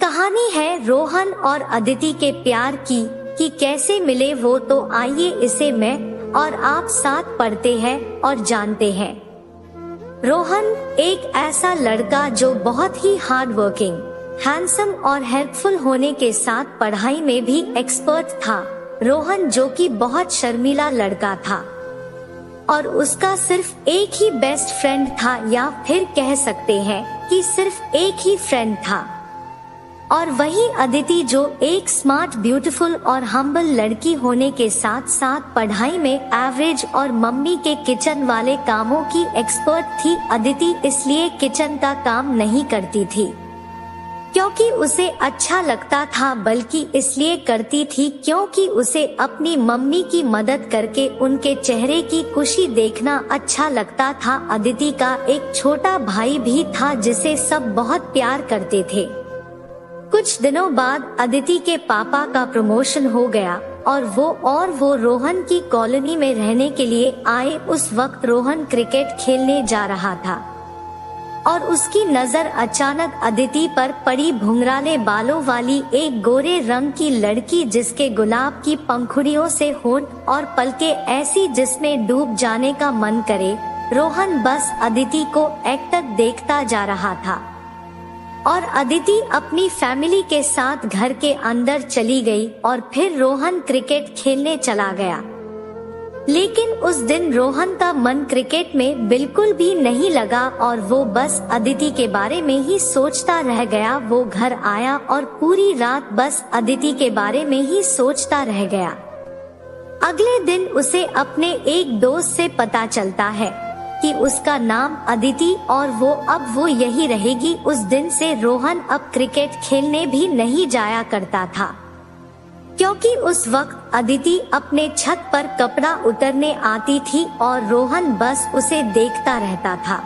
कहानी है रोहन और अदिति के प्यार की कि कैसे मिले वो। तो आइए इसे मैं और आप साथ पढ़ते हैं और जानते हैं। रोहन एक ऐसा लड़का जो बहुत ही हार्ड वर्किंग, हैंडसम और हेल्पफुल होने के साथ पढ़ाई में भी एक्सपर्ट था। रोहन जो कि बहुत शर्मीला लड़का था और उसका सिर्फ एक ही बेस्ट फ्रेंड था, या फिर कह सकते हैं कि सिर्फ एक ही फ्रेंड था, और वही अदिति जो एक स्मार्ट, ब्यूटीफुल और हम्बल लड़की होने के साथ साथ पढ़ाई में एवरेज और मम्मी के किचन वाले कामों की एक्सपर्ट थी। अदिति इसलिए किचन का काम नहीं करती थी क्योंकि उसे अच्छा लगता था, बल्कि इसलिए करती थी क्योंकि उसे अपनी मम्मी की मदद करके उनके चेहरे की खुशी देखना अच्छा लगता था। अदिति का एक छोटा भाई भी था जिसे सब बहुत प्यार करते थे। कुछ दिनों बाद अदिति के पापा का प्रमोशन हो गया और वो रोहन की कॉलोनी में रहने के लिए आए। उस वक्त रोहन क्रिकेट खेलने जा रहा था और उसकी नजर अचानक अदिति पर पड़ी। भुंगराले बालों वाली एक गोरे रंग की लड़की जिसके गुलाब की पंखुड़ियों से होंठ और पलकें ऐसी जिसमें डूब जाने का मन करे। रोहन बस अदिति को एकटक देखता जा रहा था और अदिति अपनी फैमिली के साथ घर के अंदर चली गई और फिर रोहन क्रिकेट खेलने चला गया। लेकिन उस दिन रोहन का मन क्रिकेट में बिल्कुल भी नहीं लगा और वो बस अदिति के बारे में ही सोचता रह गया। वो घर आया और पूरी रात बस अदिति के बारे में ही सोचता रह गया। अगले दिन उसे अपने एक दोस्त से पता चलता है कि उसका नाम अदिति और वो यही रहेगी। उस दिन से रोहन अब क्रिकेट खेलने भी नहीं जाया करता था क्योंकि उस वक्त अदिति अपने छत पर कपड़ा उतरने आती थी और रोहन बस उसे देखता रहता था।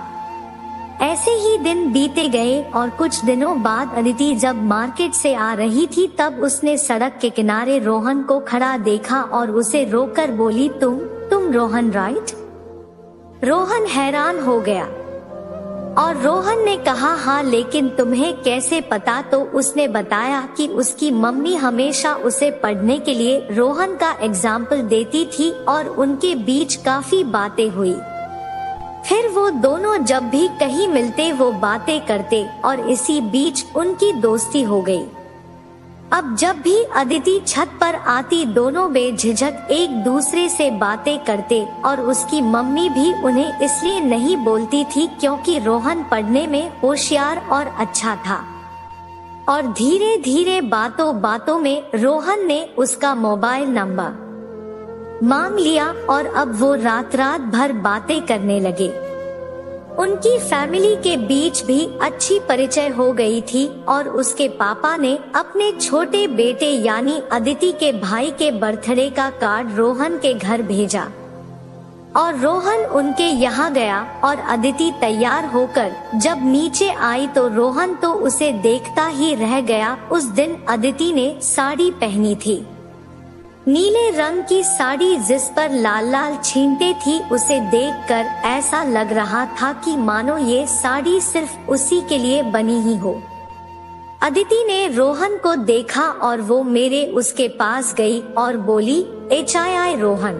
ऐसे ही दिन बीते गए और कुछ दिनों बाद अदिति जब मार्केट से आ रही थी तब उसने सड़क के किनारे रोहन को खड़ा देखा और उसे रोककर बोली, तुम रोहन राइट? रोहन हैरान हो गया और रोहन ने कहा, हाँ, लेकिन तुम्हें कैसे पता? तो उसने बताया कि उसकी मम्मी हमेशा उसे पढ़ने के लिए रोहन का एग्जाम्पल देती थी और उनके बीच काफी बातें हुई। फिर वो दोनों जब भी कहीं मिलते वो बातें करते और इसी बीच उनकी दोस्ती हो गई। अब जब भी अदिति छत पर आती दोनों बेझिझक एक दूसरे से बातें करते और उसकी मम्मी भी उन्हें इसलिए नहीं बोलती थी क्योंकि रोहन पढ़ने में होशियार और अच्छा था। और धीरे धीरे बातों में रोहन ने उसका मोबाइल नंबर मांग लिया और अब वो रात भर बातें करने लगे। उनकी फैमिली के बीच भी अच्छी परिचय हो गई थी और उसके पापा ने अपने छोटे बेटे यानी अदिति के भाई के बर्थडे का कार्ड रोहन के घर भेजा और रोहन उनके यहाँ गया और अदिति तैयार होकर जब नीचे आई तो रोहन तो उसे देखता ही रह गया। उस दिन अदिति ने साड़ी पहनी थी, नीले रंग की साड़ी जिस पर लाल लाल छींटे थी। उसे देखकर ऐसा लग रहा था कि मानो ये साड़ी सिर्फ उसी के लिए बनी ही हो। अदिति ने रोहन को देखा और वो मेरे उसके पास गई और बोली, HII रोहन।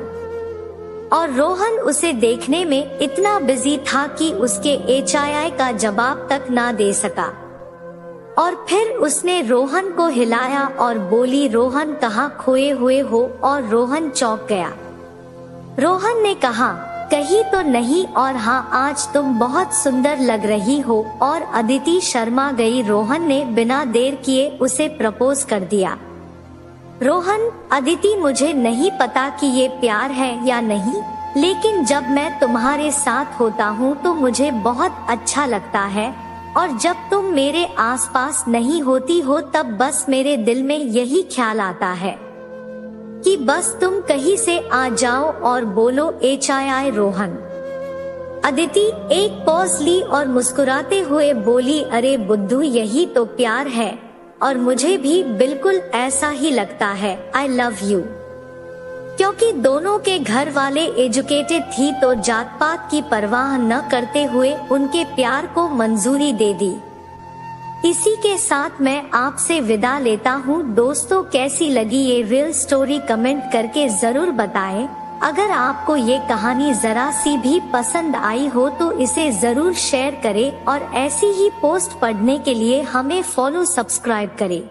और रोहन उसे देखने में इतना बिजी था कि उसके HII का जवाब तक ना दे सका। और फिर उसने रोहन को हिलाया और बोली, रोहन कहाँ खोए हुए हो? और रोहन चौंक गया। रोहन ने कहा, कहीं तो नहीं, और हाँ, आज तुम बहुत सुंदर लग रही हो। और अदिति शर्मा गई। रोहन ने बिना देर किए उसे प्रपोज कर दिया। रोहन, अदिति, मुझे नहीं पता कि ये प्यार है या नहीं, लेकिन जब मैं तुम्हारे साथ होता हूँ तो मुझे बहुत अच्छा लगता है और जब तुम मेरे आसपास नहीं होती हो तब बस मेरे दिल में यही ख्याल आता है कि बस तुम कहीं से आ जाओ और बोलो HII रोहन। अदिति एक पॉज ली और मुस्कुराते हुए बोली, अरे बुद्धू, यही तो प्यार है और मुझे भी बिल्कुल ऐसा ही लगता है। I love you। क्योंकि दोनों के घर वाले एजुकेटेड थी तो जात पात की परवाह न करते हुए उनके प्यार को मंजूरी दे दी। इसी के साथ मैं आपसे विदा लेता हूँ दोस्तों। कैसी लगी ये रियल स्टोरी कमेंट करके जरूर बताएं। अगर आपको ये कहानी जरा सी भी पसंद आई हो तो इसे जरूर शेयर करें और ऐसी ही पोस्ट पढ़ने के लिए हमें फॉलो सब्सक्राइब करें।